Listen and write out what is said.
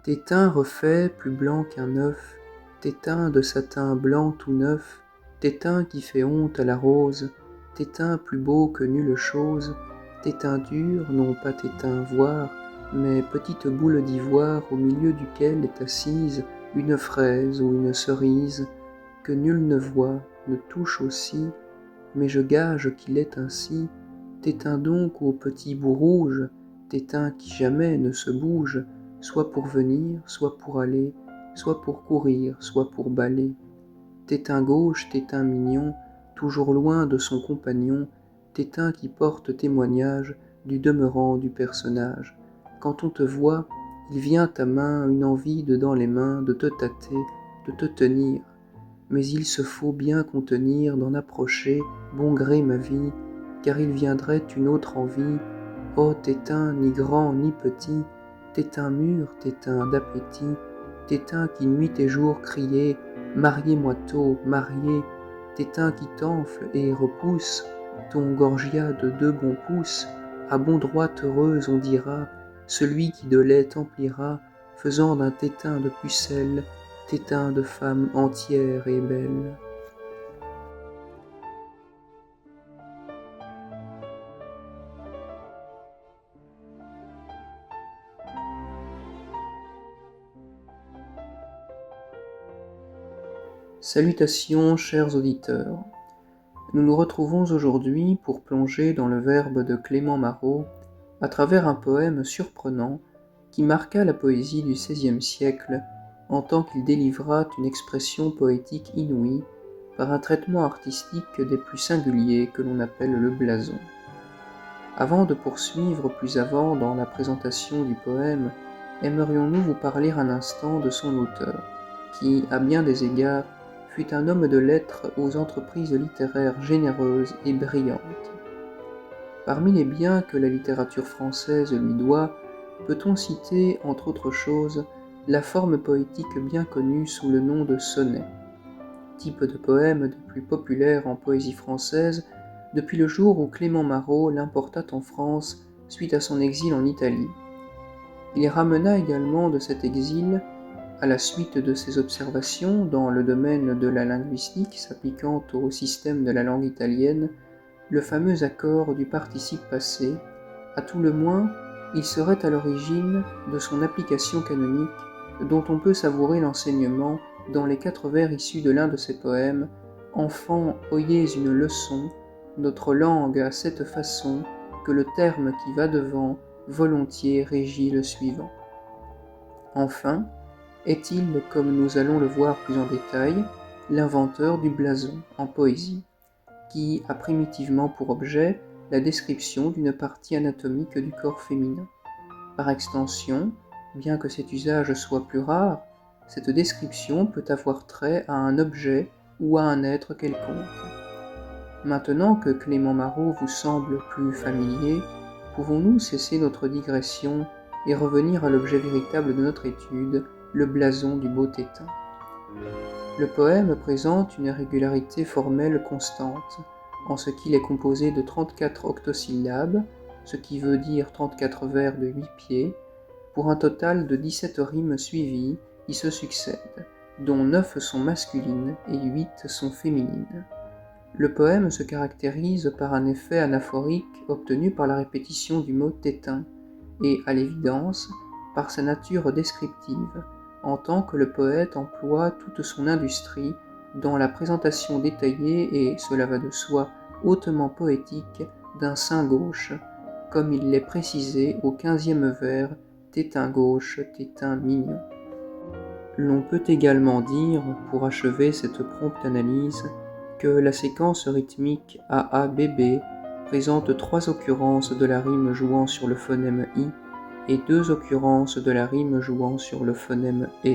Tes teints refaits plus blancs qu'un œuf, tes teints de satin blanc tout neuf, tes teints qui fait honte à la rose, tes teints plus beaux que nulle chose, tes teints durs, non pas tes teints voire, mais petite boule d'ivoire au milieu duquel est assise une fraise ou une cerise, que nul ne voit, ne touche aussi, mais je gage qu'il est ainsi. Tes teints donc aux petits bouts rouges, tes teints qui jamais ne se bougent, soit pour venir, soit pour aller, soit pour courir, soit pour bâler. Tes teints gauches, tes teints mignons, toujours loin de son compagnon, tes teints qui portent témoignage du demeurant du personnage. Quand on te voit, il vient ta main une envie de dans les mains de te tâter, de te tenir. Mais il se faut bien contenir d'en approcher, bon gré ma vie, car il viendrait une autre envie. Oh, tes teints ni grands ni petits, tes teints mûrs, tes teints d'appétit, tes teints qui nuit et jour criaient mariez-moi tôt, mariez, tes teints qui t'enflent et repoussent ton gorgia de 2 bons pouces, à bon droit heureuse on dira, celui qui de lait t'emplira, faisant d'un tétain de pucelle, tétain de femme entière et belle. Salutations, chers auditeurs. Nous nous retrouvons aujourd'hui pour plonger dans le verbe de Clément Marot à travers un poème surprenant qui marqua la poésie du XVIe siècle en tant qu'il délivra une expression poétique inouïe par un traitement artistique des plus singuliers que l'on appelle le blason. Avant de poursuivre plus avant dans la présentation du poème, aimerions-nous vous parler un instant de son auteur, qui, à bien des égards, fut un homme de lettres aux entreprises littéraires généreuses et brillantes. Parmi les biens que la littérature française lui doit, peut-on citer, entre autres choses, la forme poétique bien connue sous le nom de sonnet, type de poème des plus populaires en poésie française depuis le jour où Clément Marot l'importa en France suite à son exil en Italie. Il ramena également de cet exil, à la suite de ses observations dans le domaine de la linguistique s'appliquant au système de la langue italienne, le fameux accord du participe passé. À tout le moins, il serait à l'origine de son application canonique, dont on peut savourer l'enseignement dans les 4 vers issus de l'un de ses poèmes. Enfants, oyez une leçon, notre langue a cette façon que le terme qui va devant volontiers régit le suivant. Enfin, est-il, comme nous allons le voir plus en détail, l'inventeur du blason en poésie, qui a primitivement pour objet la description d'une partie anatomique du corps féminin. Par extension, bien que cet usage soit plus rare, cette description peut avoir trait à un objet ou à un être quelconque. Maintenant que Clément Marot vous semble plus familier, pouvons-nous cesser notre digression et revenir à l'objet véritable de notre étude, le blason du beau tétain. Le poème présente une régularité formelle constante, en ce qu'il est composé de 34 octosyllabes, ce qui veut dire 34 vers de 8 pieds, pour un total de 17 rimes suivies qui se succèdent, dont 9 sont masculines et 8 sont féminines. Le poème se caractérise par un effet anaphorique obtenu par la répétition du mot tétain, et, à l'évidence, par sa nature descriptive, en tant que le poète emploie toute son industrie dans la présentation détaillée et, cela va de soi, hautement poétique d'un sein gauche, comme il l'est précisé au 15e vers, tétain gauche, tétain mignon. L'on peut également dire, pour achever cette prompte analyse, que la séquence rythmique AABB présente 3 occurrences de la rime jouant sur le phonème I et 2 occurrences de la rime jouant sur le phonème E.